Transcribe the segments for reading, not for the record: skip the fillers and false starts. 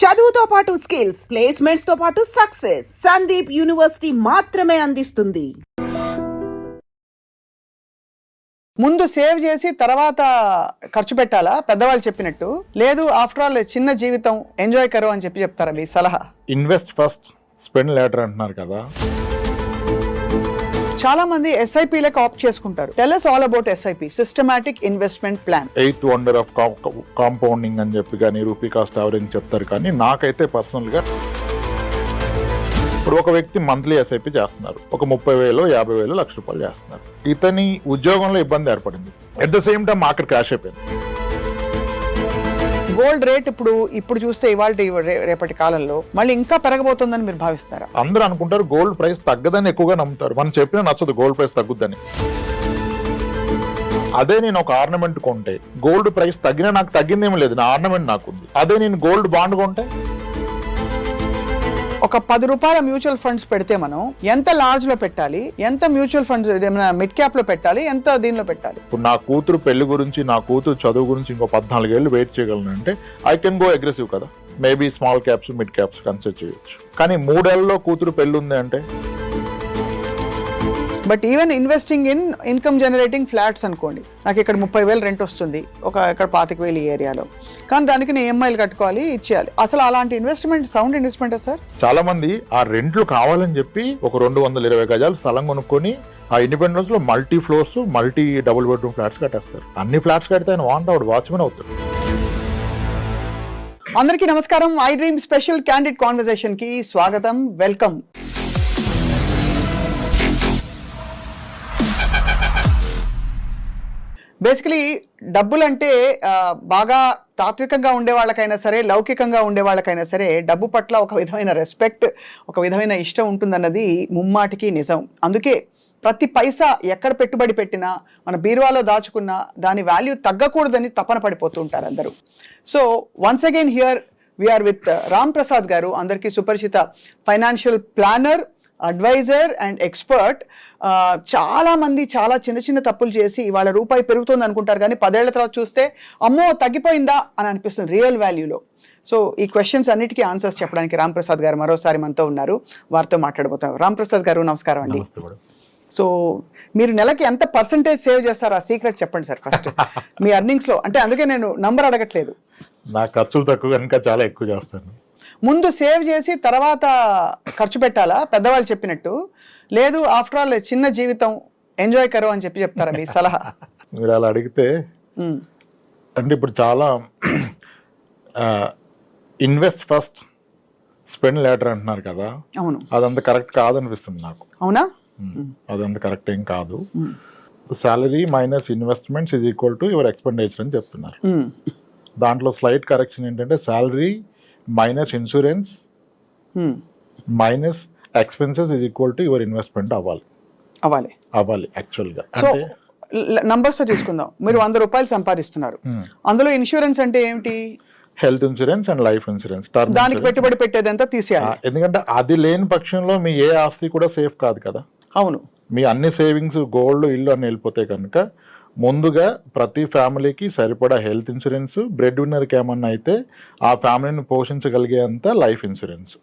చదువుతో పాటు skills, placements తో పాటు సక్సెస్ సందీప్ యూనివర్సిటీ మాత్రమే అందిస్తుంది. ముందు సేవ్ చేసి తర్వాత ఖర్చు పెట్టాలా పెద్దవాళ్ళు చెప్పినట్టు? లేదు ఆఫ్టర్ ఆల్ చిన్న జీవితం ఎంజాయ్ కరో అని చెప్తారా మీ సలహా? ఇన్వెస్ట్ ఫస్ట్ స్పెండ్ లేటర్ అంటున్నారు కదా. చాలా మంది ఎస్ఐపీలకు ఆప్ట్ చేసుకుంటారు. Tell us all about SIP, systematic investment plan. 8th wonder of compounding అని చెప్పి కానీ రూపీ కాస్ట్ యావరేజ్ చెప్తారు. కానీ నాకైతే పర్సనల్గా ఇప్పుడు ఒక వ్యక్తి మంత్లీ ఎస్ఐపి చేస్తున్నారు, ఒక 30,000, 50,000, ₹1,00,000 చేస్తున్నారు. ఇతని ఉద్యోగంలో ఇబ్బంది ఏర్పడింది, at the same time market crash అయిపోయింది. గోల్డ్ రేట్ ఇప్పుడు చూస్తే ఇవాళ రేపటి కాలంలో మళ్ళీ ఇంకా పెరగబోతుందని మీరు భావిస్తారా? అందరూ అనుకుంటారు గోల్డ్ ప్రైస్ తగ్గదని ఎక్కువగా నమ్ముతారు. మనం చెప్పినా నచ్చదు గోల్డ్ ప్రైస్ తగ్గుద్దని. అదే నేను ఒక ఆర్నమెంట్ కొంటే గోల్డ్ ప్రైస్ తగ్గినా నాకు తగ్గిందేమీ లేదు, నా ఆర్నమెంట్ నాకుంది. అదే నేను గోల్డ్ బాండ్ కొంటే ఒక ₹10 మ్యూచువల్ ఫండ్స్ పెడితే మనం ఎంత లార్జ్ లో పెట్టాలి, ఎంత మ్యూచువల్ ఫండ్స్ ఏమైనా మిడ్ క్యాప్ లో పెట్టాలి, ఎంత దీనిలో పెట్టాలి? ఇప్పుడు నా కూతురు పెళ్లి గురించి, నా కూతురు చదువు గురించి ఇంకో 14 ఏళ్ళు వెయిట్ చేయగలను అంటే ఐ కెన్ గో అగ్రెసివ్ కదా. Maybe small caps, mid caps consider చేయొచ్చు. కానీ 3 ఏళ్లలో కూతురు పెళ్లి ఉంది అంటే but even investing in income generating flats అనుకోండి, నాకు ఇక్కడ 30,000 రెంట్ వస్తుంది, ఇక్కడ 25,000 ఈ ఏరియాలో, కానీ దానికి నేను EMIలు కట్టుకోవాలి, ఇచ్చేయాలి. అసలు అలాంటి ఇన్వెస్ట్మెంట్ సౌండ్ ఇన్వెస్ట్మెంట్ సార్? చాలా మంది ఆ రెంట్లు కావాలని చెప్పి ఒక 220 గజాలు స్థలం కొనుక్కొని ఆ ఇండిపెండెన్స్ లో multi floors, multi double bedroom flats కట్టేస్తారు. అన్ని ఫ్లాట్స్ కడితే ఆయన వాచ్మెన్ అవుతాడు. అందరికీ నమస్కారం. I dream special candid conversation కి స్వాగతం, వెల్కమ్. బేసికలీ డబ్బులంటే బాగా తాత్వికంగా ఉండే వాళ్ళకైనా సరే, లౌకికంగా ఉండే వాళ్ళకైనా సరే డబ్బు పట్ల ఒక విధమైన రెస్పెక్ట్, ఒక విధమైన ఇష్టం ఉంటుందన్నది ముమ్మాటికి నిజం. అందుకే ప్రతి పైసా ఎక్కడ పెట్టుబడి పెట్టినా, మన బీరువాలో దాచుకున్నా దాని వాల్యూ తగ్గకూడదని తపన పడిపోతూ ఉంటారు అందరూ. So once again here we are with Ram Prasad garu, అందరికీ సుపరిచిత financial planner, adviser and expert. చాలా మంది చాలా చిన్న చిన్న తప్పులు చేసి ఇవాళ రూపాయి పెరుగుతుంది అనుకుంటారు, కానీ 10 ఏళ్ల తర్వాత చూస్తే అమ్మో తగ్గిపోయిందా అని అనిపిస్తుంది రియల్ వాల్యూలో. సో ఈ క్వశ్చన్స్ అన్నిటికీ ఆన్సర్స్ చెప్పడానికి రామ్ ప్రసాద్ గారు మరోసారి మనతో ఉన్నారు, వారితో మాట్లాడబోతాం. రామ్ ప్రసాద్ గారు నమస్కారం అండి. సో మీరు నెలకి ఎంత పర్సంటేజ్ సేవ్ చేస్తారు, ఆ సీక్రెట్ చెప్పండి సార్ ఫస్ట్ మీ ఎర్నింగ్స్ లో. అంటే అందుకే నేను నంబర్ అడగట్లేదు, నా ఖర్చులు తక్కువ కనుక చాలా ఎక్కువ చేస్తాను. ముందు సేవ్ చేసి తర్వాత ఖర్చు పెట్టాలా పెద్దవాళ్ళు చెప్పినట్టు? లేదు ఆఫ్టర్ ఆల్ చిన్న జీవితం ఎంజాయ్ కరో అని చెప్తారా మీ సలహా? మీరు అలా అడిగితే అంటే ఇప్పుడు చాలా ఇన్వెస్ట్ ఫస్ట్ స్పెండ్ లేటర్ అంటున్నారు కదా. అవును, అదంత కరెక్ట్ కాదనిపిస్తుంది నాకు. అవునా? అదంత కరెక్ట్ ఏం కాదు. Salary minus investments is equal to your expenditure అని చెప్తున్నారు. దాంట్లో స్లైట్ కరెక్షన్ ఏంటంటే salary minus insurance minus expenses is equal to your investment అవ్వాలి యాక్చువల్గా. అంటే నంబర్స్ తీసుకుందాం. మీరు ₹100 సంపాదిస్తున్నారు, అందులో ఇన్సూరెన్స్ అంటే ఏమిటి? Health insurance and life insurance. దానికి పెట్టుబడి పెట్టేదంతా తీసేయాలి, ఎందుకంటే అది లేని పక్షంలో మీ ఏ ఆస్తి కూడా సేఫ్ కాదు కదా. అవును, మీ అన్ని సేవింగ్స్, గోల్డ్, ఇల్లు అన్ని వెళ్ళిపోతే కనుక ముందుగా ప్రతి ఫ్యామిలీకి సరిపడా హెల్త్ ఇన్సూరెన్స్, బ్రెడ్ విన్నర్కి ఏమన్నా అయితే ఆ ఫ్యామిలీని పోషించగలిగేంత లైఫ్ ఇన్సూరెన్స్,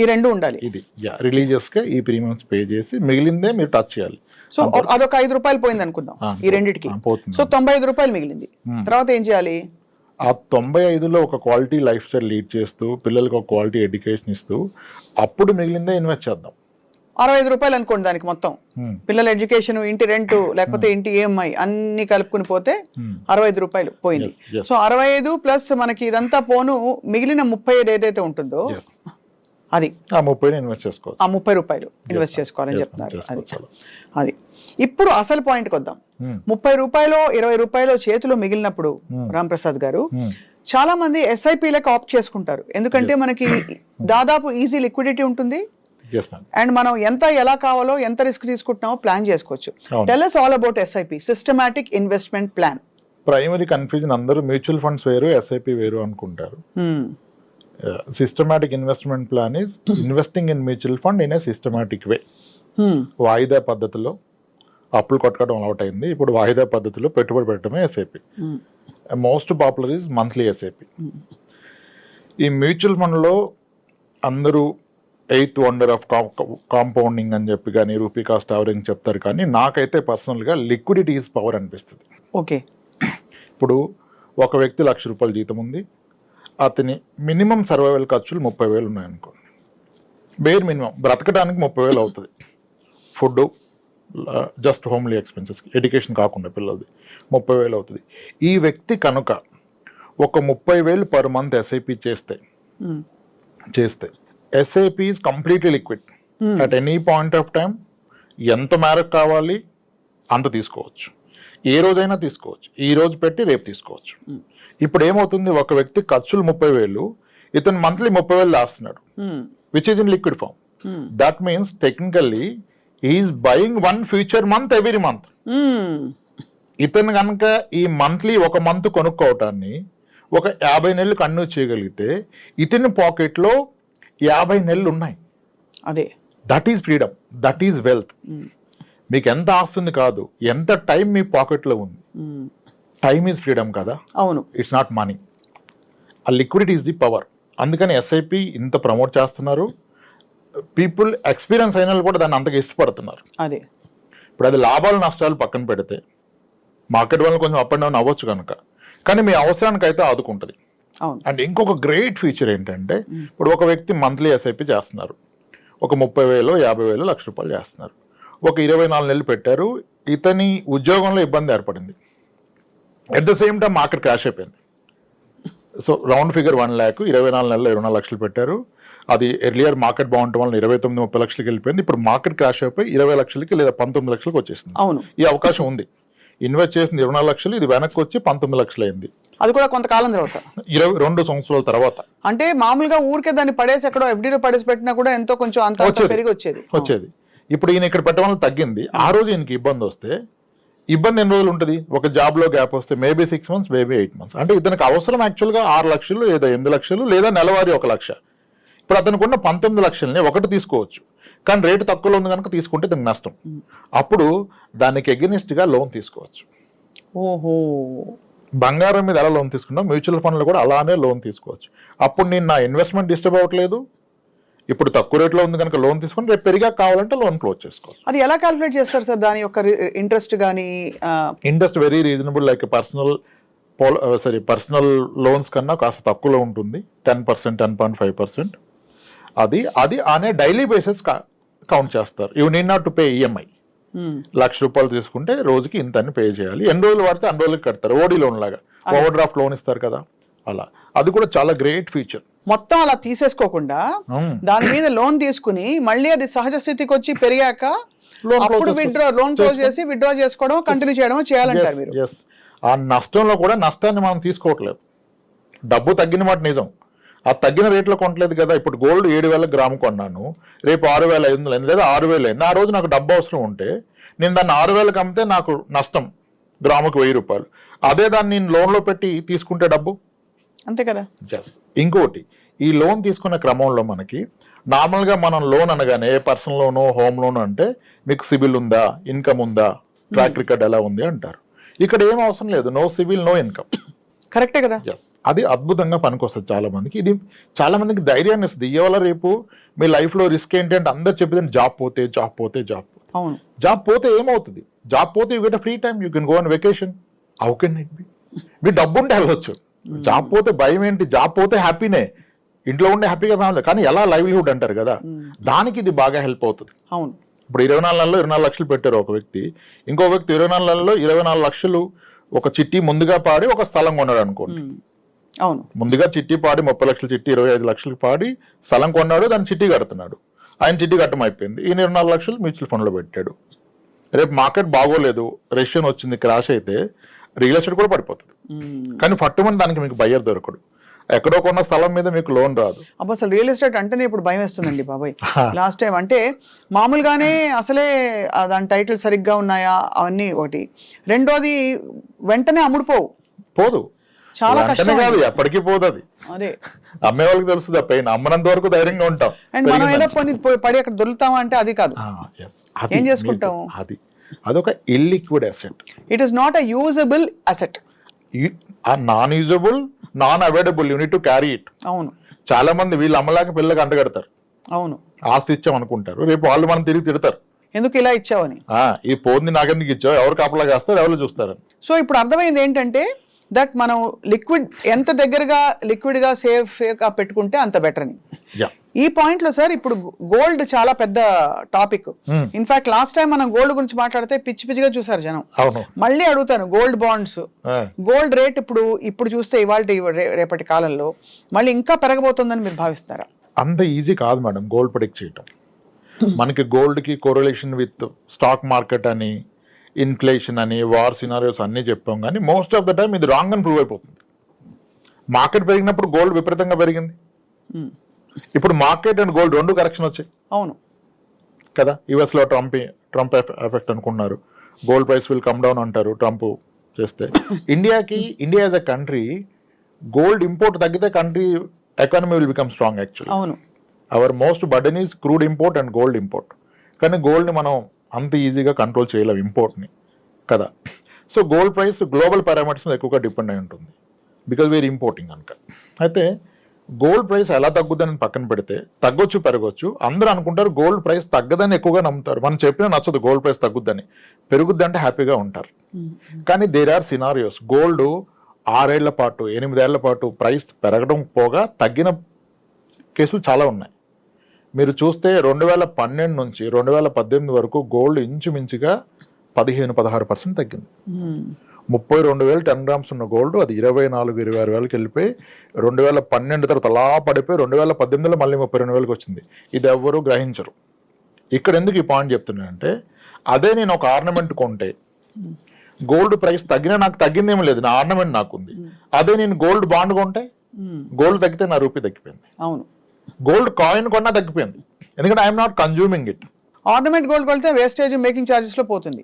ఈ రెండు ఉండాలి. ఇది రిలీజియస్ గా ఈ ప్రీమియమ్స్ పే చేసి మిగిలిందే మీరు టచ్ చేయాలి. సో అదొక ₹5 పోయింది అనుకుందాం ఈ రెండింటికి, పోతుంది. సో ₹95 మిగిలింది. తర్వాత ఏం చేయాలి? ఆ 95లో ఒక క్వాలిటీ లైఫ్ స్టైల్ లీడ్ చేస్తూ, పిల్లలకి ఒక క్వాలిటీ ఎడ్యుకేషన్ ఇస్తూ, అప్పుడు మిగిలిందే ఇన్వెస్ట్ చేద్దాం. ₹65 అనుకోండి దానికి మొత్తం, పిల్లల ఎడ్యుకేషన్, ఇంటి రెంట్, లేకపోతే ఇంటి EMI అన్ని కలుపుకుని పోతే ₹65 పోయింది. సో 65 ప్లస్ మనకి ఇదంతా పోను మిగిలిన 35 ఏదైతే ఉంటుందో అది ఆ 30 ఇన్వెస్ట్ చేసుకోవాలి. ఆ ₹30 ఇన్వెస్ట్ చేసుకోవాలని చెప్తున్నారు. అది ఇప్పుడు అసలు పాయింట్కి వద్దాం. ₹30, ₹20 చేతిలో మిగిలినప్పుడు రామ్ ప్రసాద్ గారు చాలా మంది ఎస్ఐపీలకు ఆప్ట్ చేసుకుంటారు, ఎందుకంటే మనకి దాదాపు ఈజీ లిక్విడిటీ ఉంటుంది అండ్ మనం ఎంత ఎలా కావాలో ఎంత రిస్క్ తీసుకుంటున్నామో ప్లాన్ చేసుకోవచ్చు. Tell us all about SIP, systematic investment plan. Primary confusion, అందరూ మ్యూచువల్ ఫండ్స్ వేరు, ఎస్ఐపి వేరు అనుకుంటారు. Systematic investment plan is investing in mutual fund in a systematic way. వాయిదా పద్ధతిలో అప్పులు కొట్టడం అలవాటు అయింది, ఇప్పుడు వాయిదా పద్ధతిలో పెట్టుబడి పెట్టడమే SIP. Most popular is monthly SIP. ఈ మ్యూచువల్ ఫండ్లో అందరూ 8th వండర్ ఆఫ్ కాంపౌండింగ్ అని చెప్పి కానీ రూపీ కాస్ట్ యావరేజింగ్ చెప్తారు, కానీ నాకైతే పర్సనల్గా లిక్విడిటీ ఈజ్ పవర్ అనిపిస్తుంది. ఓకే. ఇప్పుడు ఒక వ్యక్తి ₹1,00,000 జీతం ఉంది, అతని మినిమం సర్వైవల్ ఖర్చులు 30,000 ఉన్నాయనుకోండి. బేర్ మినిమం బ్రతకడానికి 30,000 అవుతుంది. Food, just homely expenses, education కాకుండా పిల్లలది 30,000 అవుతుంది. ఈ వ్యక్తి కనుక ఒక 30,000 పర్ మంత్ ఎస్ఐపి చేస్తే SIP is completely liquid. At any point of time ఎంత మేరకు కావాలి అంత తీసుకోవచ్చు, ఏ రోజైనా తీసుకోవచ్చు, ఈ రోజు పెట్టి రేపు తీసుకోవచ్చు. ఇప్పుడు ఏమవుతుంది, ఒక వ్యక్తి ఖర్చులు 30,000, ఇతను మంత్లీ 30,000 లాస్తున్నాడు, which is in liquid form. That means technically is buying 1 future month every month. ఇతను కనుక ఈ మంత్లీ ఒక మంత్ కొనుక్కోవటాన్ని ఒక 50 నెలలు కంటిన్యూ చేయగలిగితే ఇతని పాకెట్లో 50 నెలలు ఉన్నాయి. అదే, that is freedom, that is wealth. మీకు ఎంత ఆస్తుంది కాదు, ఎంత టైం మీ పాకెట్లో ఉంది. టైమ్ ఈజ్ ఫ్రీడమ్ కదా. అవును, ఇట్స్ నాట్ మనీ. ఆ లిక్విడిటీ ఈజ్ ది పవర్. అందుకని ఎస్ఐపి ఇంత ప్రమోట్ చేస్తున్నారు. పీపుల్ ఎక్స్పీరియన్స్ అయిన వాళ్ళు కూడా దాన్ని అంతగా ఇష్టపడుతున్నారు. అదే, ఇప్పుడు అది లాభాలు నష్టాలు పక్కన పెడితే మార్కెట్ వల్ల కొంచెం అప్ అండ్ డౌన్ అవ్వచ్చు కనుక, కానీ మీ అవసరానికి అయితే ఆదుకుంటుంది. అండ్ ఇంకొక గ్రేట్ ఫీచర్ ఏంటంటే, ఇప్పుడు ఒక వ్యక్తి మంత్లీ ఎస్ఐపి చేస్తున్నారు, ఒక 30,000, 50,000, ₹1,00,000 చేస్తున్నారు, ఒక 24 నెలలు పెట్టారు. ఇతని ఉద్యోగంలో ఇబ్బంది ఏర్పడింది, at the same time market crash అయిపోయింది. సో రౌండ్ ఫిగర్ 1 lakh, 24 నెలలు 24 లక్షలు పెట్టారు. అది ఎర్లియర్ మార్కెట్ బాగుండటం వల్ల 29-30 లక్షలకి వెళ్ళిపోయింది. ఇప్పుడు మార్కెట్ క్రాష్ అయిపోయి 20 లక్షలకి లేదా 19 లక్షలకి వచ్చేసింది. అవును, ఈ అవకాశం ఉంది. ఇన్వెస్ట్ చేసింది 24 లక్షలు, ఇది వెనక్కి వచ్చి 19 లక్షలు అయింది. అది కూడా కొంతకాలం తర్వాత, 22 సంవత్సరాల తర్వాత. అంటే మామూలుగా ఊరికే దాన్ని పడేసి ఎక్కడో ఎఫ్డీలో పడేసి పెట్టినా కూడా ఎంతో కొంచెం అంత పెరిగి వచ్చేది. ఇప్పుడు ఈయన ఇక్కడ పెట్టడం వల్ల తగ్గింది. ఆ రోజు ఈయనకి ఇబ్బంది వస్తే, ఇబ్బంది ఎన్ని రోజులు ఉంటుంది, ఒక జాబ్ లో గ్యాప్ వస్తే మేబీ 6 months, మేబీ 8 months. అంటే ఇతనికి అవసరం యాక్చువల్గా 6 లక్షలు లేదా 8 లక్షలు లేదా నెలవారీ 1 లక్ష. ఇప్పుడు అతనికి ఉన్న 19 లక్షల్ని ఒకటి తీసుకోవచ్చు, కానీ రేటు తక్కువలో ఉంది కనుక తీసుకుంటే దానికి నష్టం. అప్పుడు దానికి ఎగెనిస్ట్ గా లోన్ తీసుకోవచ్చు. ఓహో, బంగారం మీద ఎలా లోన్ తీసుకున్నాం, మ్యూచువల్ ఫండ్లో కూడా అలానే లోన్ తీసుకోవచ్చు. అప్పుడు నేను నా ఇన్వెస్ట్మెంట్ డిస్టర్బ్ అవ్వట్లేదు. ఇప్పుడు తక్కువ రేట్లో ఉంది కనుక లోన్ తీసుకొని రేపు పెరిగా కావాలంటే లోన్ క్లోజ్ చేసుకోవాలి. అది ఎలా క్యాలిక్యులేట్ చేస్తారు సార్, దాని యొక్క ఇంట్రెస్ట్ కానీ? Interest very reasonable, like personal loans కన్నా కాస్త తక్కువలో ఉంటుంది, 10%, 10.5%. అది అనే డైలీ బేసిస్ కౌంట్ చేస్తారు. You need not to pay EMI. ₹1,00,000 తీసుకుంటే రోజుకి ఇంత అని పే చేయాలి. ఎన్ని రోజులు వాడితే అన్ని రోజులకి కడతారు. ఓడి లోన్ లాగా ఓవర్ డ్రాఫ్ట్ లోన్ ఇస్తారు కదా, అలా. అది కూడా చాలా గ్రేట్ ఫీచర్. మొత్తం అలా తీసేసుకోకుండా దాని మీద లోన్ తీసుకుని మళ్ళీ అది సహజ స్థితికి వచ్చి పెరిగాక అప్పుడు లోన్ క్లోజ్ చేసి విత్డ్రా చేసుకోవడం, కంటిన్యూ చేయడం చేయాలంటారు మీరు. ఆ నష్టంలో కూడా నష్టాన్ని మనం తీసుకోవట్లేదు. డబ్బు తగ్గిన మాట నిజం, ఆ తగ్గిన రేట్లో కొనట్లేదు కదా. ఇప్పుడు గోల్డ్ 7,000 గ్రాము కొన్నాను, రేపు 6,500 లేదా 6,000 అయింది. ఆ రోజు నాకు డబ్బు అవసరం ఉంటే నేను దాన్ని 6,000కి అమ్మితే నాకు నష్టం గ్రాముకు ₹1,000. అదే దాన్ని నేను లోన్లో పెట్టి తీసుకుంటే డబ్బు అంతే కదా. ఇంకోటి, ఈ లోన్ తీసుకునే క్రమంలో మనకి నార్మల్గా మనం లోన్ అనగానే ఏ పర్సనల్ లోను, హోమ్ లోన్ అంటే మీకు సిబిల్ ఉందా, ఇన్కమ్ ఉందా, ట్రాక్ రికార్డ్ ఎలా ఉంది అంటారు. ఇక్కడ ఏం అవసరం లేదు, నో సిబిల్, నో ఇన్కమ్. కరెక్టే కదా. అది అద్భుతంగా పనికొస్తుంది చాలా మందికి. ఇది చాలా మందికి ధైర్యాన్ని ఇస్తుంది. ఇవాళ రేపు మీ లైఫ్ లో రిస్క్ ఏంటి అంటే అందరు చెప్పేది జాబ్ పోతే. అవును, జాబ్ పోతే ఏమవుతుంది? జాబ్ పోతే you get free time, you can go on vacation. How can it be? మీ డబ్బు ఉంటే వెళ్ళొచ్చు. జాబ్ పోతే భయం ఏంటి? జాబ్ పోతే హ్యాపీనే, ఇంట్లో ఉండే హ్యాపీగా రావాలి. కానీ ఎలా లైవ్లీహుడ్ అంటారు కదా, దానికి ఇది బాగా హెల్ప్ అవుతుంది. అవును, ఇప్పుడు 24 నెలల్లో 24 లక్షలు పెట్టారు ఒక వ్యక్తి, ఇంకో వ్యక్తి 24 నెలల్లో 24 లక్షలు ఒక చిట్టి ముందుగా పాడి ఒక స్థలం కొన్నాడు అనుకోండి. అవును, ముందుగా చిట్టి పాడి 30 లక్షల చిట్టి 25 లక్షలకు పాడి స్థలం కొన్నాడు, దాన్ని చిట్టి కడుతున్నాడు. ఆయన చిట్టి కట్టం అయిపోయింది, ఈయన 24 లక్షలు మ్యూచువల్ ఫండ్ లో పెట్టాడు. రేపు మార్కెట్ బాగోలేదు, రెసిషన్ వచ్చింది, క్రాష్ అయితే రియల్ ఎస్టేట్ కూడా పడిపోతుంది. కానీ ఫట్టుమని దానికి మీకు బయ్యర్ దొరకడు. ఎక్కడో కొన్న స్థలం మీద మీకు లోన్ రాదు. అసలు రియల్ ఎస్టేట్ అంటేనే ఇప్పుడు భయం వేస్తుందండి బాబాయ్. లాస్ట్ టైం అంటే మామూలుగానే అసలే దాని టైటిల్ సరిగ్గా ఉన్నాయా అవన్నీ ఒకటి, రెండోది వెంటనే పోదు, చాలా కష్టం కాదు, ఎప్పటికీ పోదు. అది అదే అమ్మే వాళ్ళకి తెలుస్తుంది, ఆ పైన అమ్మనంత వరకు ధైర్యంగా ఉంటాం. అండ్ మనం ఏదో పడి అక్కడ దొరుకుతామా అంటే అది కాదు. ఏం చేసుకుంటాం? అదొక illiquid asset. It is not a usable asset. Non usable, non available, you need to carry it. అవును, చాలా మంది వీళ్ళు అమ్మలాక పిల్లలకి అంటగడతారు, అవును, ఆస్తి ఇచ్చాం అనుకుంటారు, రేపు వాళ్ళు మనం తిరిగి తిడతారు, ఎందుకు ఇలా ఇచ్చావని. ఈ పోంది నాకెందుకు ఇచ్చావు, ఎవరు కాపలా కాస్తారు, ఎవరు చూస్తారు. సో ఇప్పుడు అర్థమైంది ఏంటంటే దట్ మనం లిక్విడ్ ఎంత దగ్గరగా లిక్విడ్ గా సేఫ్ గా పెట్టుకుంటే అంత బెటర్ అని. ఈ పాయింట్ లో సార్ ఇప్పుడు గోల్డ్ చాలా పెద్ద టాపిక్. ఇన్ఫాక్ట్ లాస్ట్ టైం మనం గోల్డ్ గురించి మాట్లాడితే పిచ్చి పిచ్చిగా చూసారు జనం. మళ్ళీ అడుగుతాను, గోల్డ్ బాండ్స్, గోల్డ్ రేట్ ఇప్పుడు చూస్తే ఇవాళ రేపటి కాలంలో మళ్ళీ ఇంకా పెరగబోతుందని మీరు భావిస్తారా? అంత ఈజీ కాదు మేడం గోల్డ్ ప్రెడిక్ట్ చేయటం. మనకి గోల్డ్ కి కోరిలేషన్ విత్ స్టాక్ మార్కెట్ అని, ఇన్ఫ్లేషన్ అని, వార్ సినారియోస్ అన్నీ చెప్పాం, కానీ మోస్ట్ ఆఫ్ ద టైం ఇది రాంగ్ అని ప్రూవ్ అయిపోతుంది. మార్కెట్ పెరిగినప్పుడు గోల్డ్ విపరీతంగా పెరిగింది. ఇప్పుడు మార్కెట్ అండ్ గోల్డ్ రెండు కరెక్షన్ వచ్చాయి. అవును కదా, యుఎస్ లో ట్రంప్ ఎఫెక్ట్ అనుకున్నారు, gold price will come down అంటారు ట్రంప్ చేస్తే. India as a country gold import తగ్గితే country economy will become strong. Actually అవును, our most burden is crude import and gold import. కానీ గోల్డ్ని మనం అంత ఈజీగా కంట్రోల్ చేయలేం ఇంపోర్ట్ని కదా. So gold price global parameters మీద ఎక్కువగా డిపెండ్ అయి ఉంటుంది బికాజ్ వీఆర్ ఇంపోర్టింగ్ కనుక. అయితే గోల్డ్ ప్రైస్ ఎలా తగ్గుద్దని పక్కన పెడితే తగ్గొచ్చు పెరగొచ్చు. అందరూ అనుకుంటారు గోల్డ్ ప్రైస్ తగ్గదని ఎక్కువగా నమ్ముతారు. మనం చెప్పినా నచ్చదు గోల్డ్ ప్రైస్ తగ్గుద్దని. పెరుగుద్ది అంటే హ్యాపీగా ఉంటారు. కానీ దేర్ ఆర్ సినారియోస్. గోల్డ్ 6 ఏళ్ల పాటు 8 ఏళ్ల పాటు ప్రైస్ పెరగడం పోగా తగ్గిన కేసులు చాలా ఉన్నాయి. మీరు చూస్తే 2012 నుంచి 2018 వరకు గోల్డ్ ఇంచుమించుగా 15-16% తగ్గింది. 32,000 10 గ్రామ్స్ ఉన్న గోల్డ్ అది 24,000-26,000 వెళ్ళిపోయి 2012 తర్వాత అలా పడిపోయి 2018లో మళ్ళీ 32,000 వచ్చింది. ఇది ఎవ్వరూ గ్రహించరు. ఇక్కడ ఎందుకు ఈ పాయింట్ చెప్తున్నానంటే, అదే నేను ఒక ఆర్నమెంట్ కొంటే గోల్డ్ ప్రైస్ తగ్గినా నాకు తగ్గిందేమీ లేదు, నా ఆర్నమెంట్ నాకుంది. అదే నేను గోల్డ్ బాండ్ కొంటే గోల్డ్ తగ్గితే నా రూపీ తగ్గిపోయింది. అవును, గోల్డ్ కాయిన్ కొన్నా తగ్గిపోయింది, ఎందుకంటే I'm not consuming it. Ornament gold కొడితే వేస్టేజ్ మేకింగ్ ఛార్జెస్ లో పోతుంది.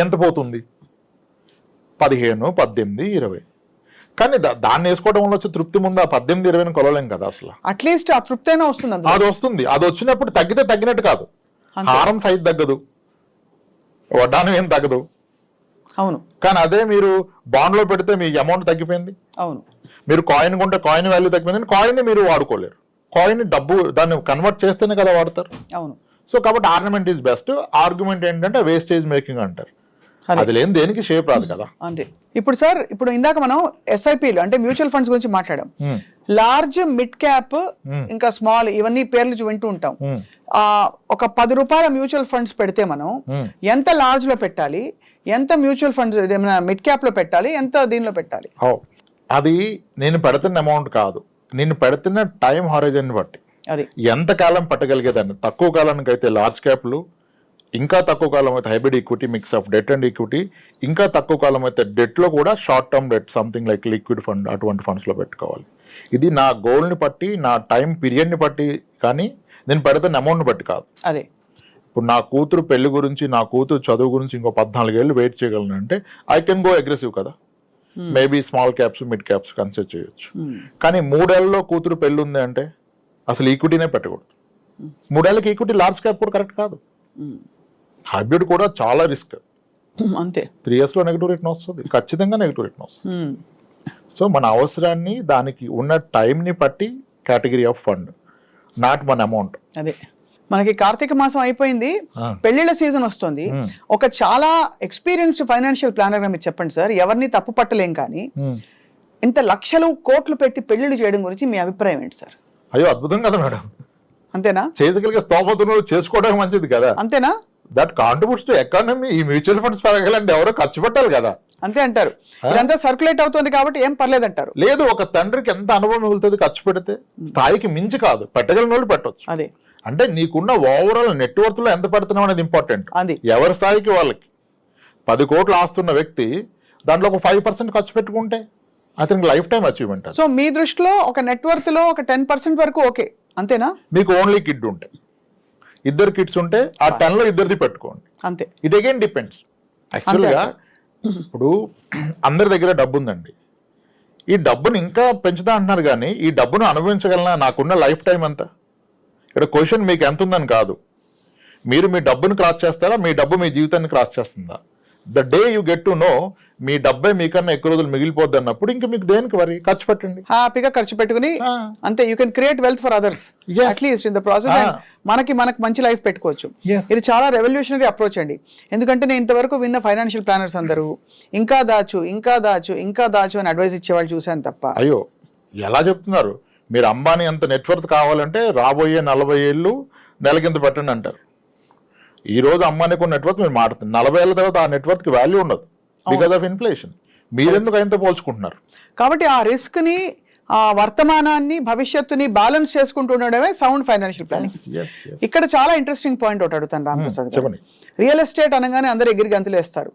ఎంత పోతుంది? 15, 18, 20. కానీ దాన్ని వేసుకోవడం వల్ల వచ్చే తృప్తి ముందు ఆ 18, 20 కొలలేం కదా అసలు. అట్లీస్ట్ ఆ తృప్తి అయినా వస్తుంది. అది వస్తుంది. అది వచ్చినప్పుడు తగ్గితే తగ్గినట్టు కాదు. హారం సైజ్ తగ్గదు, వడ్డానం ఏం తగ్గదు. అవును, కానీ అదే మీరు బాండ్ లో పెడితే మీ అమౌంట్ తగ్గిపోయింది. అవును, మీరు కాయిన్ కొంటే కాయిన్ వాల్యూ తగ్గిపోయింది. కాయిన్ మీరు వాడుకోలేరు. కాయిన్ డబ్బు దాన్ని కన్వర్ట్ చేస్తేనే కదా వాడతారు. అవును. సో కాబట్టి ఆర్నమెంట్ ఈజ్ బెస్ట్. ఆర్గ్యుమెంట్ ఏంటంటే వేస్టేజ్ మేకింగ్ అంటారు. అది లేని దేనికి షేప్ రాదు కదా. అంతే. ఇప్పుడు సార్, ఇప్పుడు ఇందాక మనం ఎస్ఐపిలు అంటే మ్యూచువల్ ఫండ్స్ గురించి మాట్లాడాం. లార్జ్, మిడ్ క్యాప్, ఇంకా స్మాల్, ఇవన్నీ పేర్లు వింటూ ఉంటాం. ఒక 10 రూపాయల మ్యూచువల్ ఫండ్స్ పెడితే మనం ఎంత లార్జ్ లో పెట్టాలి, ఎంత మ్యూచువల్ ఫండ్స్ మిడ్ క్యాప్ లో పెట్టాలి, ఎంత దీనిలో పెట్టాలి? అది నేను పెడుతున్న అమౌంట్ కాదు, నేను పెడుతున్న టైం హారిజన్ బట్టి అది ఎంత కాలం పట్టగలిగేదాన్ని. తక్కువ కాలానికి అయితే లార్జ్ క్యాప్లు, ఇంకా తక్కువ కాలం అయితే hybrid equity, mix of debt and equity, ఇంకా తక్కువ కాలం అయితే డెట్లో కూడా short term debt, something like liquid fund, అటువంటి ఫండ్స్లో పెట్టుకోవాలి. ఇది నా గోల్ని బట్టి, నా టైం పీరియడ్ని బట్టి, కానీ నేను పెడుతున్న అమౌంట్ని బట్టి కాదు. అదే ఇప్పుడు నా కూతురు పెళ్లి గురించి, నా కూతురు చదువు గురించి ఇంకో 14 ఏళ్ళు వెయిట్ చేయగలను అంటే ఐ కెన్ గో అగ్రెసివ్ కదా. Maybe small caps, mid caps consider చేయొచ్చు. కానీ 3 ఏళ్ళలో కూతురు పెళ్లి ఉంది అంటే అసలు ఈక్విటీనే పెట్టకూడదు. 3 ఏళ్ళకి ఈక్విటీ లార్జ్ క్యాప్ కూడా కరెక్ట్ కాదు. హైబ్రిడ్ కూడా చాలా రిస్క్. అంతే. 3 years లో నెగిటివ్ రిటర్న్ వస్తుంది, ఖచ్చితంగా నెగిటివ్ రిటర్న్ వస్తుంది. సో మన అవసరాన్ని, దానికి ఉన్న టైంని బట్టి category of fund, not one amount. అదే మనకి కార్తీక మాసం అయిపోయింది, పెళ్లిళ్ళ సీజన్ వస్తుంది. ఒక చాలా ఎక్స్పీరియన్స్డ్ ఫైనాన్షియల్ ప్లానర్ గా మీరు చెప్పండి సార్, ఎవరిని తప్పు పట్టలేం, కానీ ఇంత లక్షలు కోట్లు పెట్టి పెళ్లిళ్ళు చేయడం గురించి మీ అభిప్రాయం ఏంటి సార్? అయ్యో అద్భుతం కదా మేడం. అంతేనా? చేయగలిగే స్తోమతను చేసుకోవడం మంచిది కదా. అంతేనా? That contributes to economy. ఈ మ్యూచువల్ ఫండ్స్ పెరగాలంటే ఎవరో ఖర్చు పెట్టాలి కదా. అంతే అంటారు. ఇదంతా సర్క్యులేట్ అవుతుంది కాబట్టి ఏం పర్లేదు అంటారు. లేదు, ఒక తండ్రికి ఎంత అనుభవం మిగులుతుంది ఖర్చు పెడితే. స్థాయికి మించి కాదు, పెట్టగలిగిన వాళ్ళు పెట్టవచ్చు. అదే అంటే నీకున్న ఓవరాల్ నెట్వర్క్ లో ఎంత పెడుతున్నావు అనేది ఇంపార్టెంట్. అది ఎవరి స్థాయికి వాళ్ళకి. 10 కోట్లు ఆస్తున్న వ్యక్తి దాంట్లో ఒక 5% ఖర్చు పెట్టుకుంటే అతనికి లైఫ్ టైం అచీవ్మెంట్. సో మీ దృష్టిలో ఒక నెట్వర్క్ లో ఒక 10% వరకు ఓకే, అంతేనా? మీకు ఓన్లీ కిడ్ ఉంటే, 2 kids ఉంటే ఆ 10 లో 2 పెట్టుకోండి. అంతే. It again depends. యాక్చువల్గా ఇప్పుడు అందరి దగ్గర డబ్బు ఉందండి, ఈ డబ్బును ఇంకా పెంచుతా అంటున్నారు, కానీ ఈ డబ్బును అనుభవించగలనా, నాకున్న లైఫ్ టైం అంతా. ఇక్కడ క్వశ్చన్ మీకు ఎంత ఉందని కాదు, మీరు మీ డబ్బును క్రాస్ చేస్తారా, మీ డబ్బు మీ జీవితాన్ని క్రాస్ చేస్తుందా. The day you get to know మీ డబ్బే మీకన్నా ఎక్కువ రోజులు మిగిలిపోద్ది అన్నప్పుడు ఇంకా మీకు దేనికి వరి ఖర్చు పెట్టండి, హ్యాపీగా ఖర్చు పెట్టుకుని అంతే. You can create wealth for others at least in the process. మనకి మంచి లైఫ్ పెట్టుకోవచ్చు. ఇది చాలా రెవల్యూషనరీ అప్రోచ్ అండి. ఎందుకంటే నేను ఇంతవరకు విన్న ఫైనాన్షియల్ ప్లానర్స్ అందరూ ఇంకా దాచు అని అడ్వైస్ ఇచ్చేవాళ్ళు చూశాను తప్ప. అయ్యో ఎలా చెప్తున్నారు మీరు, అంబానీ అంత నెట్వర్క్ కావాలంటే రాబోయే 40 ఏళ్ళు నెలకింత పెట్టండి అంటారు. ఈ రోజు అంబానీకి ఉన్న నెట్వర్క్ మీరు మాట్లాడుతుంది, 40 ఏళ్ళ తర్వాత ఆ నెట్వర్క్ వాల్యూ ఉండదు బికాస్ ఆఫ్ ఇన్ఫ్లేషన్. మీరెందుకు ఆయనతో పోల్చుకుంటున్నారు? కాబట్టి ఆ రిస్క్ ని, ఆ వర్తమానాన్ని, భవిష్యత్తుని బ్యాలెన్స్ చేసుకుంటూ ఉండడమే సౌండ్ ఫైనాన్షియల్ ప్లానింగ్. ఇక్కడ చాలా ఇంట్రెస్టింగ్ పాయింట్ ఒకటి అడుగుతాను రామప్రసాద్ గారు. రియల్ ఎస్టేట్ అనగానే అందరూ ఎగిరి గంతులు వేస్తారు,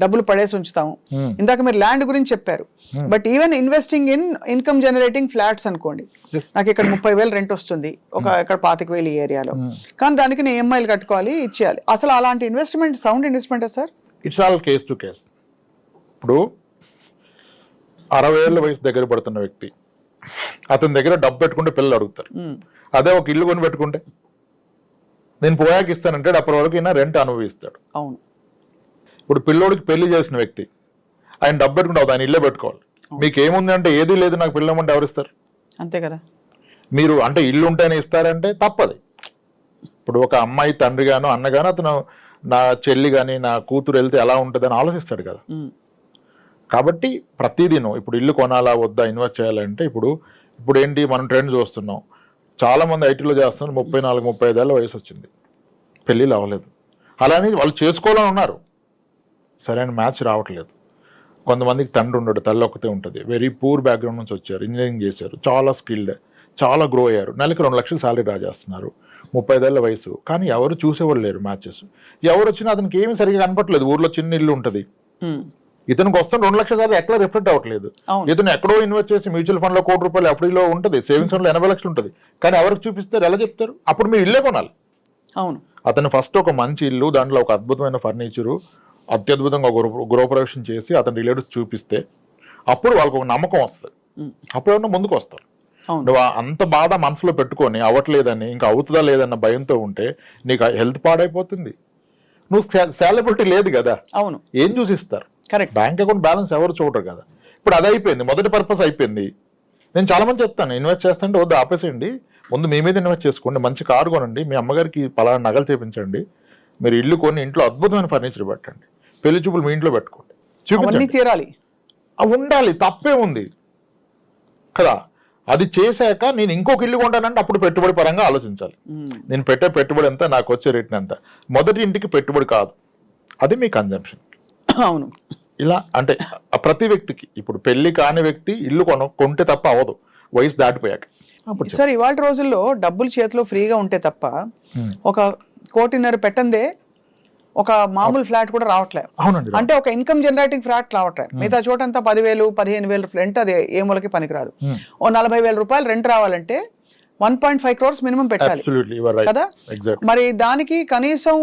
డబ్బులు పడేసి ఉంచుతాము. ఇందాక మీరు ల్యాండ్ గురించి చెప్పారు, but even investing in income generating flats అనుకోండి, నాకు ఇక్కడ 30,000 రెంట్ వస్తుంది, ఇక్కడ 25,000 ఈ ఏరియాలో, కానీ దానికి నేను EMIలు కట్టుకోవాలి, ఇచ్చేయాలి. అసలు అలాంటి investment sound investment sir? It's all case to case. ఇప్పుడు 60 ఏళ్ళ వయసు దగ్గర పడుతున్న వ్యక్తి అతని దగ్గర డబ్బు పెట్టుకుంటే పిల్లలు అడుగుతారు. అదే ఒక ఇల్లు కొని పెట్టుకుంటే నేను పోయాక ఇస్తానంటే అప్పటి వరకు ఈయన రెంట్ అనుభవిస్తాడు. అవును. ఇప్పుడు పిల్లోడికి పెళ్లి చేసిన వ్యక్తి ఆయన డబ్బు పెట్టుకుంటే ఆయన ఇల్లే పెట్టుకోవాలి. మీకు ఏముంది అంటే ఏది లేదు నాకు పిల్లమంటే ఎవరు ఇస్తారు? అంతే కదా. మీరు అంటే ఇల్లు ఉంటేనే ఇస్తారంటే తప్పది. ఇప్పుడు ఒక అమ్మాయి తండ్రి గానో అన్నగానో అతను నా చెల్లి కానీ నా కూతురు వెళ్తే ఎలా ఉంటుంది అని ఆలోచిస్తాడు కదా. కాబట్టి ప్రతిదినం ఇప్పుడు ఇల్లు కొనాలా వద్దా, ఇన్వెస్ట్ చేయాలంటే ఇప్పుడు ఏంటి మనం ట్రెండ్ చూస్తున్నాం, చాలా మంది ఐటీలో చేస్తున్నారు, 34-35 ఏళ్ళ వయసు వచ్చింది, పెళ్ళిళ్ళు అవ్వలేదు. అలానే వాళ్ళు చేసుకోవాలని ఉన్నారు, సరైన మ్యాచ్ రావట్లేదు. కొంతమందికి తండ్రి ఉండడు, తల్లి ఒక్కతే ఉంటుంది, వెరీ పూర్ బ్యాక్గ్రౌండ్ నుంచి వచ్చారు, ఇంజనీరింగ్ చేశారు, చాలా స్కిల్డ్, చాలా గ్రో అయ్యారు, నెలకి 2 లక్షలు శాలరీ డ్రా చేస్తున్నారు, 35 ఏళ్ళ వయసు, కానీ ఎవరు చూసేవాళ్ళు లేరు మ్యాచెస్. ఎవరు వచ్చినా అతనికి ఏమి సరిగ్గా కనపట్లేదు. ఊర్లో చిన్న ఇల్లు ఉంటుంది, ఇతనికి వస్తున్న 2 లక్షల శాలరీ ఎక్కడ రిఫ్లెక్ట్ అవ్వట్లేదు. ఇతను ఎక్కడో ఇన్వెస్ట్ చేసి మ్యూచువల్ ఫండ్ లో 1 కోటి రూపాయలు ఎఫ్డీలో ఉంటుంది, సేవింగ్స్ ఫండ్ లో 80 లక్షలు ఉంటుంది, కానీ ఎవరికి చూపిస్తారు, ఎలా చెప్తారు? అప్పుడు మీరు ఇల్లే కొనాలి. అవును. అతను ఫస్ట్ ఒక మంచి ఇల్లు, దాంట్లో ఒక అద్భుతమైన ఫర్నిచరు, అత్యద్భుతంగా గృహప్రవేశం చేసి అతని రిలేటివ్స్ చూపిస్తే అప్పుడు వాళ్ళకి ఒక నమ్మకం వస్తుంది, అప్పుడు ఏమన్నా ముందుకు వస్తారు. నువ్వు అంత బాధ మనసులో పెట్టుకొని అవ్వట్లేదని, ఇంకా అవుతుందా లేదన్న భయంతో ఉంటే నీకు హెల్త్ పాడైపోతుంది. నువ్వు సాలబిలిటీ లేదు కదా. అవును. ఏం చూసిస్తారు? కరెక్ట్. బ్యాంక్ అకౌంట్ బ్యాలెన్స్ ఎవరు చూడరు కదా. ఇప్పుడు అది అయిపోయింది, మొదటి పర్పస్ అయిపోయింది. నేను చాలా మంది చెప్తాను, ఇన్వెస్ట్ చేస్తాంటే వద్దు ఆపేసేయండి, ముందు మీ మీద ఇన్వెస్ట్ చేసుకోండి, మంచి కారు కొనండి, మీ అమ్మగారికి పలానా నగలు చేపించండి, మీరు ఇల్లు కొని ఇంట్లో అద్భుతమైన ఫర్నిచర్ పెట్టండి, పెళ్లి చూపులు మీ ఇంట్లో పెట్టుకోండి, చూపించండి, తీరాలి, అవి ఉండాలి, తప్పే ఉంది కదా. అది చేశాక నేను ఇంకొక ఇల్లు కొంటానంటే అప్పుడు పెట్టుబడి పరంగా ఆలోచించాలి. నేను పెట్టే పెట్టుబడి ఎంత, నాకు వచ్చే రేట్ని ఎంత. మొదటి ఇంటికి పెట్టుబడి కాదు, అది మీ కన్జంప్షన్. అవును. ఇలా అంటే ప్రతి వ్యక్తికి, ఇప్పుడు పెళ్లి కాని వ్యక్తి ఇల్లు కొంటే తప్ప అవ్వదు, వయసు దాటిపోయాక. సార్ ఇవాళ రోజుల్లో డబ్బులు చేతిలో ఫ్రీగా ఉంటే తప్ప 1.5 కోటి పెట్టందే ఒక మామూలు ఫ్లాట్ కూడా రావట్లేదు. అవునండి. అంటే ఒక ఇన్కమ్ జనరేటింగ్ ఫ్లాట్ రావట్లేదు. మిగతా చోటంతా 10,000-15,000 రెంట్, అదే ఏ మూలకి పనికిరాదు. ఓ 40,000 రూపాయలు రెంట్ రావాలంటే 1.5 crores మినిమం పెట్టాలి కదా. మరి దానికి కనీసం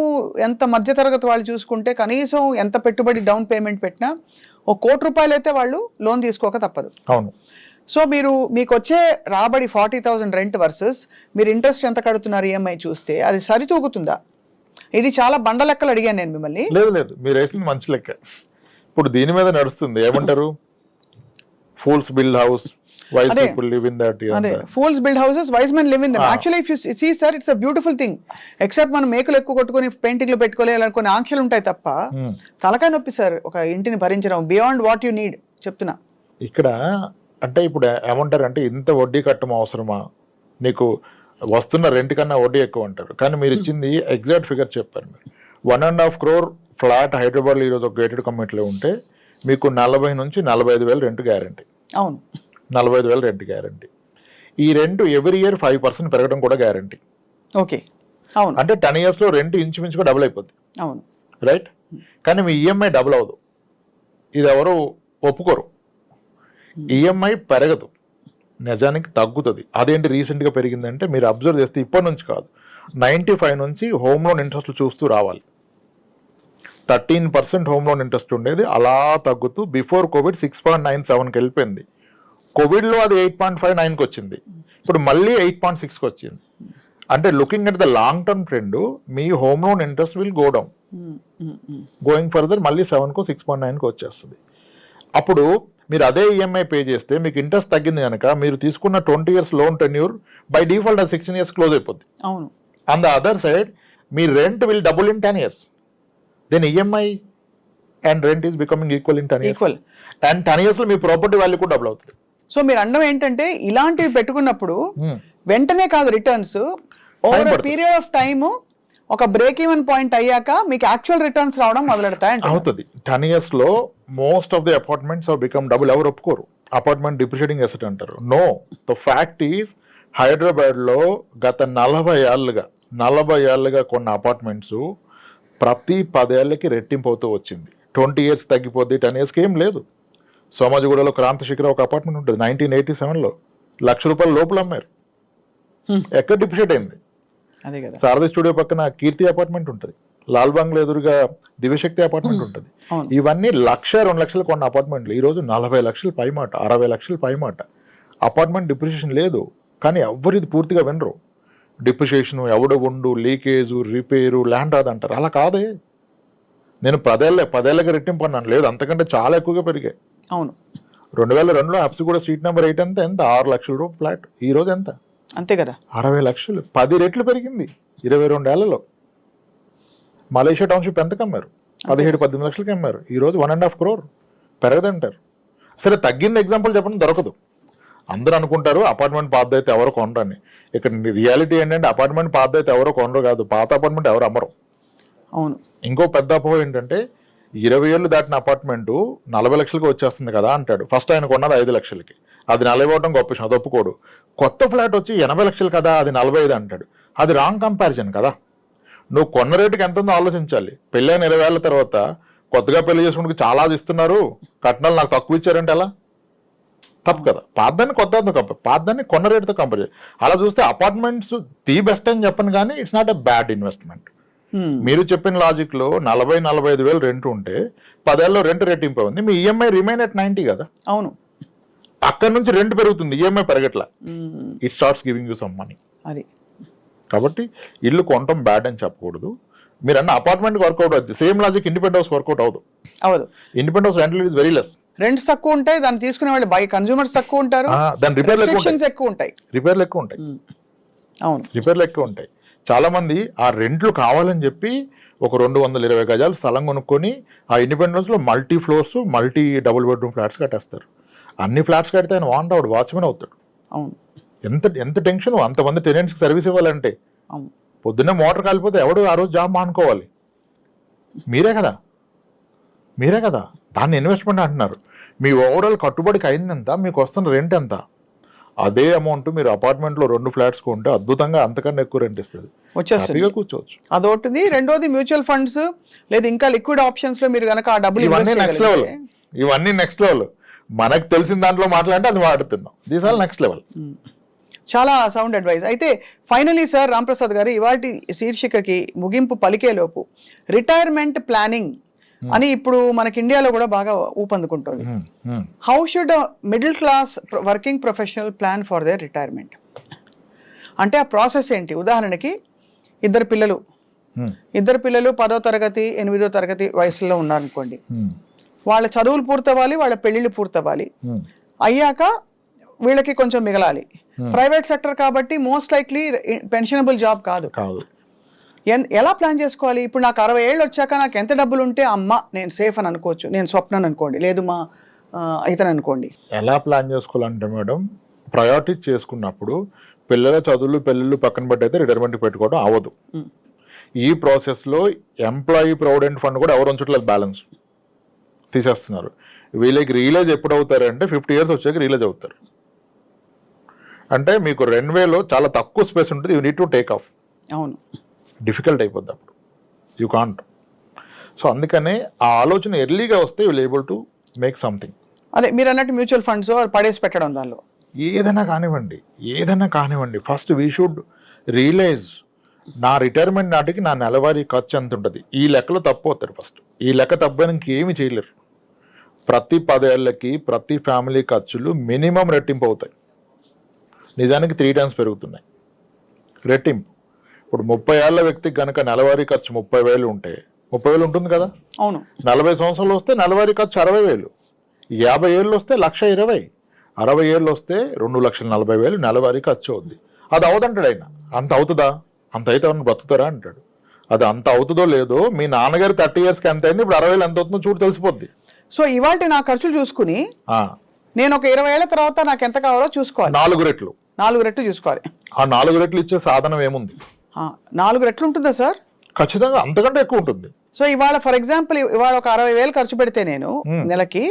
ఎంత మధ్యతరగతి వాళ్ళు చూసుకుంటే కనీసం ఎంత పెట్టుబడి డౌన్ పేమెంట్ పెట్టినా 1 కోటి రూపాయలు అయితే వాళ్ళు లోన్ తీసుకోక తప్పదు. అవును. సో మీకు వచ్చే రాబడి 40,000 రెంట్ వర్సెస్ మీరు ఇంట్రెస్ట్ ఎంత కడుతున్నారు EMI చూస్తే అది సరితూగుతుందా? ఇది చాలా బండ లెక్కలు అడిగాను నేను మిమ్మల్ని. లేదు, మీరు వేసింది మంచి లెక్క. ఇప్పుడు దీని మీద నడుస్తుంది, ఏమంటారు, fools build house, wise people live in that. Fools build houses, wise men live in them. Actually, if you see, sir, it's a beautiful thing. Except మనం మేకులు ఎక్కువ కొట్టుకొని పెయింటింగ్లు పెట్టుకోలేదనుకునే ఆంక్షలు ఉంటాయి తప్ప తలకాయ నొప్పి సార్ ఒక ఇంటిని భరించడం బియాండ్ వాట్ యు నీడ్ చెప్తున్నా. ఇక్కడ అంటే ఇప్పుడు ఏమంటారు అంటే ఇంత వడ్డీ కట్టడం అవసరమా, నీకు వస్తున్న రెంట్ కన్నా వడ్డీ ఎక్కువ అంటారు, కానీ మీరు ఇచ్చింది ఎగ్జాక్ట్ ఫిగర్ చెప్పారు. మీరు 1.5 crore ఫ్లాట్ హైదరాబాద్లో ఈరోజు ఒక గేటెడ్ కమ్యూనిటీలో ఉంటే మీకు 40,000 నుంచి 45,000 రెంట్ గ్యారంటీ. అవును. 45,000 రెంట్ గ్యారంటీ. ఈ రెంట్ ఎవ్రీ ఇయర్ 5% పెరగడం కూడా గ్యారంటీ. ఓకే. అవును. అంటే 10 years లో రెంట్ ఇంచుమించుగా డబుల్ అయిపోద్ది. అవును. రైట్. కానీ మీ EMI డబుల్ అవ్వదు, ఇది ఎవరు ఒప్పుకోరు. EMI పెరగదు, నిజానికి తగ్గుతుంది. అదేంటి రీసెంట్గా పెరిగిందంటే మీరు అబ్జర్వ్ చేస్తే ఇప్పటి నుంచి కాదు, 95 నుంచి హోమ్ లోన్ ఇంట్రెస్ట్ చూస్తూ రావాలి. 13% హోమ్ లోన్ ఇంట్రెస్ట్ ఉండేది, అలా తగ్గుతూ బిఫోర్ కోవిడ్ 6.97కి వెళ్ళిపోయింది. కోవిడ్లో అది 8.59కి వచ్చింది, ఇప్పుడు మళ్ళీ 8.6కి వచ్చింది. అంటే looking at the long term trend, me home loan interest will go down. Going further మళ్ళీ 7కో 6.9కో వచ్చేస్తుంది. అప్పుడు మీరు అదే ఈఎంఐ పే చేస్తే మీకు ఇంట్రెస్ట్ తగ్గింది కనుక మీరు తీసుకున్న 20 years loan tenure by default 16 years close అయిపోద్ది. అవును. ఆన్ ద అదర్ సైడ్ మీ rent will double in 10 years. Then EMI and rent is becoming equal in 10 years. Equal. And 10 years లో మీ ప్రాపర్టీ వాల్యూ కూడా డబుల్ అవుతుంది. So మీరు అనడం ఏంటంటే ఇలాంటివి పెట్టుకున్నప్పుడు వెంటనే కాదు రిటర్న్స్, ఓవర్ పడుతుంది. పీరియడ్ ఆఫ్ టైమ్ ఒక బ్రేక్ ఈవెన్ పాయింట్ అయ్యాక మీకు యాక్చువల్ రిటర్న్స్ రావడం మొదలెడతాయి. అవుతుంది. 10 years లో most of the apartments are become double. ఎవరు ఒప్పుకోరు అపార్ట్మెంట్ డిప్రిషియేటింగ్ అసెట్ అంటారు. No, the fact is Hyderabad లో గత 40 ఏళ్ళుగా కొన్న అపార్ట్మెంట్స్ ప్రతి 10 ఏళ్ళకి రెట్టింపు అవుతూ వచ్చింది. 20 years తగ్గిపోద్ది, 10 yearsకి ఏం లేదు. సోమాజిగూడలో క్రాంతి శిఖర ఒక అపార్ట్మెంట్ ఉంటుంది 1987లో ₹1,00,000 లోపల అమ్మారు. ఎక్కడ డిప్రిషియేట్ అయింది? అదే కదా. శారదా స్టూడియో పక్కన కీర్తి అపార్ట్మెంట్ ఉంటుంది, లాల్ బంగ్లా ఎదురుగా దివ్యశక్తి అపార్ట్మెంట్ ఉంటుంది. ఇవన్నీ 1,00,000-2 లక్షలు కొన్న అపార్ట్మెంట్లు ఈరోజు 40 లక్షలు పైమాట, 60 లక్షలు పైమాట. అపార్ట్మెంట్ డిప్రిషియేషన్ లేదు, కానీ ఎవరు ఇది పూర్తిగా వినరు. డిప్రిషియేషన్ ఎవడు ఉండు, లీకేజు, రిపేరు, ల్యాండ్ రాదు అంటారు. అలా కాదే. నేను 10 ఏళ్ళకి రెట్టింపు అన్నాను, లేదు అంతకంటే చాలా ఎక్కువగా పెరిగాయి. అవును. 2002లో హబ్సిగూడ స్ట్రీట్ నెంబర్ 8 ఎంత 6 లక్షల రూపాయలు ఫ్లాట్. ఈ రోజు ఎంత? అంతే కదా, 60 లక్షలు. 10 రెట్లు పెరిగింది 22 ఏళ్లలో. మలేషియా టౌన్షిప్ ఎంతకు అమ్మారు? 17-18 లక్షలకి అమ్మారు. ఈ రోజు 1.5 crore. పెరగదంటారు. సరే తగ్గింది ఎగ్జాంపుల్ చెప్పండి, దొరకదు. అందరూ అనుకుంటారు అపార్ట్మెంట్ పాత అయితే ఎవరో కొనరని. ఇక్కడ రియాలిటీ ఏంటంటే అపార్ట్మెంట్ పాత అయితే ఎవరో కొనరు కాదు, పాత అపార్ట్మెంట్ ఎవరు అమ్మరు. అవును. ఇంకో పెద్ద అపోహ ఏంటంటే 20 ఏళ్ళు దాటిన అపార్ట్మెంట్ 40 లక్షలకి వచ్చేస్తుంది కదా అంటాడు. ఫస్ట్ ఆయన కొన్నది 5 లక్షలకి, అది 40 అవ్వడం గొప్ప విషయం, అది ఒప్పుకోడు. కొత్త ఫ్లాట్ వచ్చి 80 లక్షలు కదా, అది 45 అంటాడు. అది రాంగ్ కంపారిజన్ కదా. నువ్వు కొన్న రేటుకి ఎంత ఉందో ఆలోచించాలి. పెళ్ళైన 20 ఏళ్ళ తర్వాత కొత్తగా పెళ్లి చేసుకుంటూ చాలా ఇస్తున్నారు, కట్నాలు నాకు తక్కువ ఇచ్చారంటే ఎలా? తప్పు కదా. పాతదాన్ని కొత్తతో కంపేర్, పాతదాన్ని కొన్న రేటుతో కంపేర్ చేయాలి. అలా చూస్తే అపార్ట్మెంట్స్ ది బెస్ట్ అని చెప్పను, కానీ it's not a bad investment. మీరు చెప్పిన లాజిక్ లో 40-45 వేలు రెంట్ ఉంటే 10 ఏళ్ళలో రెంట్ రెట్టింపు ఉంది, మీ ఈఎంఐ రిమైన్ అట్ 90 కదా. అవును. అక్కడ నుంచి రెంట్ పెరుగుతుంది, ఈఎంఐ పెరగట్లా. It starts giving you some money. అది కాబట్టి ఇల్లు కొనటం బ్యాడ్ అని చెప్పకూడదు. మీరు అన్న అపార్ట్మెంట్ వర్కౌట్ అవుతుంది. Same logic independent house work out అవ్వదు. Independent house rental is very less. Rents తక్కువ ఉంటాయి, దాన్ని తీసుకునే వాళ్ళు బై కన్స్యూమర్స్ తక్కువ ఉంటారు, దాని రిపేర్లు ఎక్కువ ఉంటాయి. అవును, రిపేర్లు ఎక్కువ ఉంటాయి. చాలా మంది ఆ రెంట్లు కావాలని చెప్పి ఒక 220 గజాలు స్థలం కొనుక్కొని ఆ ఇండిపెండెంట్ హౌస్ లో multi floors, multi double bedroom flats కట్టేస్తారు. అన్ని ఫ్లాట్స్ కడితే ఆయన వాంట్ అవుట్ వాచ్మెన్ అవుతాడు. అవును. ఎంత టెన్షన్ అంతమంది టెనెంట్స్కి సర్వీస్ ఇవ్వాలంటే. పొద్దున్నే మోటార్ కాలిపోతే ఎవడు ఆ రోజు జాబ్ మానుకోవాలి? మీరే కదా. దాన్ని ఇన్వెస్ట్మెంట్ అంటున్నారు. మీ ఓవరాల్ కట్టుబడికి అయిందెంత, మీకు వస్తున్న రెంట్ ఎంత? అదే అమౌంట్ మీరు అపార్ట్మెంట్లో 2 ఫ్లాట్స్ కొంటే అద్భుతంగా అంతకన్నా ఎక్కువ రెంట్ ఇస్తుంది, హ్యాపీగా కూర్చోవచ్చు. అదొకటి. రెండోది మ్యూచువల్ ఫండ్స్ లేదా ఇంకా లిక్విడ్ ఆప్షన్స్ లో మీరు కనుక ఆ డబ్బులు ఇవన్నీ నెక్స్ట్ లెవెల్. మనకు తెలిసిన దాంట్లో మాట్లాడితే అది వాడుతున్నాం. These all next level. చాలా సౌండ్ అడ్వైస్. అయితే ఫైనలీ సార్ రాంప్రసాద్ గారు, ఇవాల్టి శీర్షికకి ముగింపు పలికేలోపు రిటైర్మెంట్ ప్లానింగ్ అని ఇప్పుడు మనకి ఇండియాలో కూడా బాగా ఊపందుకుంటుంది. How should middle class working professional plan for their retirement? అంటే ఆ ప్రాసెస్ ఏంటి? ఉదాహరణకి ఇద్దరు పిల్లలు 10వ తరగతి 8వ తరగతి వయసులో ఉన్నారనుకోండి. వాళ్ళ చదువులు పూర్తవ్వాలి, వాళ్ళ పెళ్లిళ్ళు పూర్తవ్వాలి. అయ్యాక వీళ్ళకి కొంచెం మిగలాలి. ప్రైవేట్ సెక్టర్ కాబట్టి మోస్ట్ లైక్లీ పెన్షనబుల్ జాబ్ కాదు. ఎలా ప్లాన్ చేసుకోవాలి? ఇప్పుడు నాకు 60 ఏళ్ళు వచ్చాక నాకు ఎంత డబ్బులు ఉంటే అమ్మ నేను సేఫ్ అని అనుకోవచ్చు, నేను స్వప్నాన్ని అనుకోండి, లేదు మా ఇతను అనుకోండి. ఎలా ప్లాన్ చేసుకోవాలంటే మేడం, ప్రయారిటీ చేసుకున్నప్పుడు పిల్లల చదువులు పెళ్ళిళ్ళు పక్కన పెట్టయితే రిటైర్మెంట్ పెట్టుకోవడం అవ్వదు. ఈ ప్రాసెస్లో ఎంప్లాయీ ప్రావిడెంట్ ఫండ్ కూడా ఎవరు ఉంచట్లేదు, బ్యాలెన్స్ తీసేస్తున్నారు. వీళ్ళకి రియలైజ్ ఎప్పుడు అవుతారంటే 50 years వచ్చాక రియలైజ్ అవుతారు. అంటే మీకు రన్వేలో చాలా తక్కువ స్పేస్ ఉంటుంది, you need to take off. అవును, డిఫికల్ట్ అయిపోద్ది అప్పుడు, యూ కాంట్. సో అందుకనే ఆ ఆలోచన ఎర్లీగా వస్తే you will able to make something. అదే మీరు అన్నట్టు మ్యూచువల్ ఫండ్స్ పడేసి పెట్టడం, దానిలో ఏదైనా కానివ్వండి, ఫస్ట్ వీ షుడ్ రియలైజ్ నా రిటైర్మెంట్ నాటికి నా నెలవారీ ఖర్చు ఎంత ఉంటుంది. ఈ లెక్కలో తప్పిపోతారు. ఫస్ట్ ఈ లెక్క తప్పని ఇంకేమి చేయలేరు. ప్రతి 10 ఏళ్ళకి ప్రతి ఫ్యామిలీ ఖర్చులు మినిమం రెట్టింపు అవుతాయి. నిజానికి 3 times పెరుగుతున్నాయి రెట్టింపు. ఇప్పుడు 30 ఏళ్ల వ్యక్తికి కనుక నెలవారీ ఖర్చు 30,000 ఉంటే 30,000 ఉంటుంది కదా. అవును. 40 సంవత్సరాలు వస్తే నెలవారీ ఖర్చు 60,000, 50 ఏళ్ళు వస్తే 1,20,000, 60 ఏళ్ళు వస్తే 2,40,000 నెలవారీ ఖర్చు అవుద్ది. అది అవదంటాడు ఆయన. అంత అవుతుందా? అంత అయితే ఎవరిని బ్రతుకుతారా అంటాడు. అది అంత అవుతుందో లేదో మీ నాన్నగారు 30 ఇయర్స్కి ఎంత అయింది, ఇప్పుడు 60,000 ఎంత అవుతుందో చూడు తెలిసిపోద్ది. సో ఇవాళ నా ఖర్చులు చూసుకుని నేను ఒక 20 ఏళ్ల తర్వాత నాకు ఎంత కావాలో చూసుకోవాలి. 4 రెట్లు 4 రెట్లు చూసుకోవాలి. ఆ 4 రెట్లు ఇచ్చే సాధనం ఏముంది? 4 రెట్లు ఉంటుందా సార్? ఖచ్చితంగా అంతకంటే ఎక్కువ ఉంటుంది. సో ఇవాళ ఫర్ ఎగ్జాంపుల్ ఇవాళ ఒక 60,000 ఖర్చు పెడితే నేను నెలకి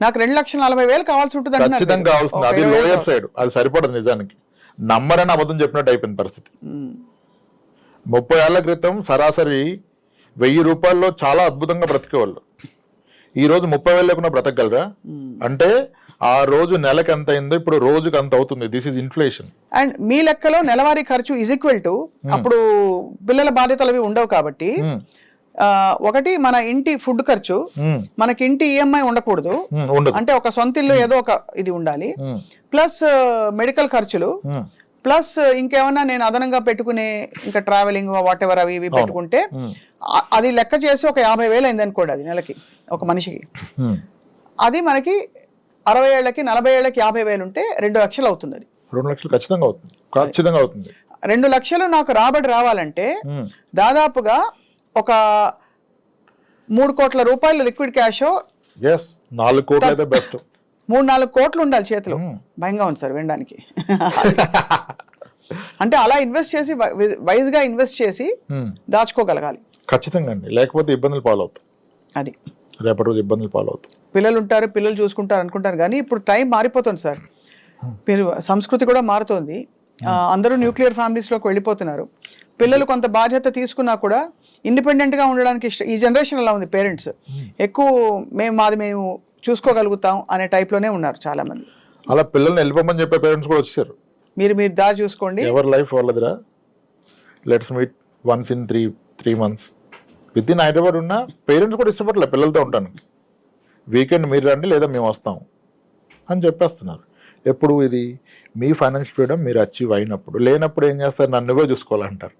నాకు 2,40,000 కావాల్సి ఉంటుంది. ఖచ్చితంగా కావాల్సింది. అది లోయర్ సైడ్, అది సరిపడదు నిజానికి. నమ్మరని అబద్ధం చెప్పినట్టు అయిపోయింది పరిస్థితి. 30 ఏళ్ల క్రితం సరాసరి 1,000 రూపాయల్లో చాలా అద్భుతంగా బ్రతికేవాళ్ళు. ఈ రోజు 30,000 లేకుండా బ్రతకగలరా? అంటే ఆ రోజు నెలకి ఎంత అయిందో ఇప్పుడు రోజుకి అంత అవుతుంది. This is inflation. అండ్ మీ లెక్కలో నెలవారీ ఖర్చు ఈజ్ ఈక్వల్ టు అప్పుడు పిల్లల బాధ్యతలు అవి ఉండవు కాబట్టి ఒకటి మన ఇంటి ఫుడ్ ఖర్చు, మనకి ఇంటి ఈఎంఐ ఉండకూడదు. అంటే ఒక సొంత ఇల్లు ఏదో ఒక ఇది ఉండాలి, ప్లస్ మెడికల్ ఖర్చులు, ప్లస్ ఇంకేమన్నా నేను అదనంగా పెట్టుకునే ఇంకా ట్రావెలింగ్ వాట్ ఎవర్ అవి ఇవి పెట్టుకుంటే అది లెక్క చేసి ఒక 50,000 అయింది అనుకోండి అది నెలకి ఒక మనిషికి. అది మనకి 60 ఏళ్ళకి 40 ఏళ్ళకి 50,000 ఉంటే 2 లక్షలు అవుతుంది. అది 2 లక్షలు ఖచ్చితంగా అవుతుంది. ఖచ్చితంగా అవుతుంది. 2 లక్షలు నాకు రాబడి రావాలంటే దాదాపుగా ఒక 3 కోట్ల రూపాయలు లిక్విడ్ క్యాష్, 4 కోట్లు అయితే బెస్ట్. 3-4 కోట్లు ఉండాలి చేతిలో. భయంగా ఉంది సార్ వినడానికి. అంటే అలా ఇన్వెస్ట్ చేసి వైజ్ గా ఇన్వెస్ట్ చేసి దాచుకోగలగాలి. ఖచ్చితంగా అండి, లేకపోతే ఇబ్బందులు పాలవుతాయి. అది రేపటి రోజు ఇబ్బందులు పాలవుతాయి. పిల్లలు ఉంటారు, పిల్లలు చూసుకుంటారు అనుకుంటారు, కానీ ఇప్పుడు టైం మారిపోతుంది సార్. సంస్కృతి కూడా మారుతోంది. అందరూ న్యూక్లియర్ ఫ్యామిలీస్లోకి వెళ్ళిపోతున్నారు. పిల్లలు కొంత బాధ్యత తీసుకున్నా కూడా ఇండిపెండెంట్గా ఉండడానికి ఈ జనరేషన్ అలా ఉంది. పేరెంట్స్ ఎక్కువ మేము చూసుకోగలుగుతాం అనే టైప్లోనే ఉన్నారు చాలా మంది. అలా పిల్లల్ని వెళ్ళిపోమని చెప్పే పేరెంట్స్ కూడా వచ్చారు. మీరు దారి చూసుకోండి, ఎవరి లైఫ్ వాళ్ళదిరా, let's meet once in 3 months. Within Hyderabad ఉన్న పేరెంట్స్ కూడా ఇష్టపడలే పిల్లలతో ఉంటాను. వీకెండ్ మీరు రండి లేదా మేము వస్తాం అని చెప్పేస్తున్నారు. ఎప్పుడు ఇది మీ ఫైనాన్షియల్ ఫ్రీడమ్ మీరు అచీవ్ అయినప్పుడు. లేనప్పుడు ఏం చేస్తారు, నన్నుగా చూసుకోవాలంటారు.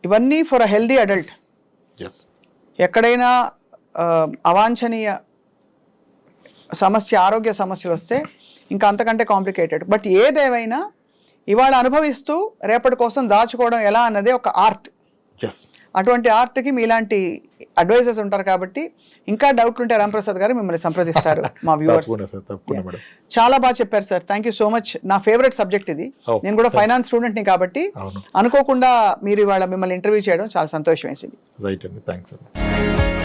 ఇవన్నీ ఫర్ అ హెల్దీ అడల్ట్. ఎక్కడైనా అవాంఛనీయ సమస్య, ఆరోగ్య సమస్యలు వస్తే ఇంకా అంతకంటే కాంప్లికేటెడ్. బట్ ఏదేమైనా ఇవాళ అనుభవిస్తూ రేపటి కోసం దాచుకోవడం ఎలా అన్నదే ఒక ఆర్ట్. అటువంటి ఆర్ట్కి మీలాంటి అడ్వైజర్స్ ఉంటారు కాబట్టి ఇంకా డౌట్లు ఉంటే రాంప్రసాద్ గారు మిమ్మల్ని సంప్రదిస్తారు. మా వ్యూవర్స్ చాలా బాగా చెప్పారు sir. Thank you so much. నా ఫేవరెట్ సబ్జెక్ట్ ఇది. నేను కూడా ఫైనాన్స్ స్టూడెంట్ని కాబట్టి అనుకోకుండా మీరు ఇవాళ మిమ్మల్ని ఇంటర్వ్యూ చేయడం చాలా సంతోషం వేసింది. రైట్ అండి, థ్యాంక్స్ అండి.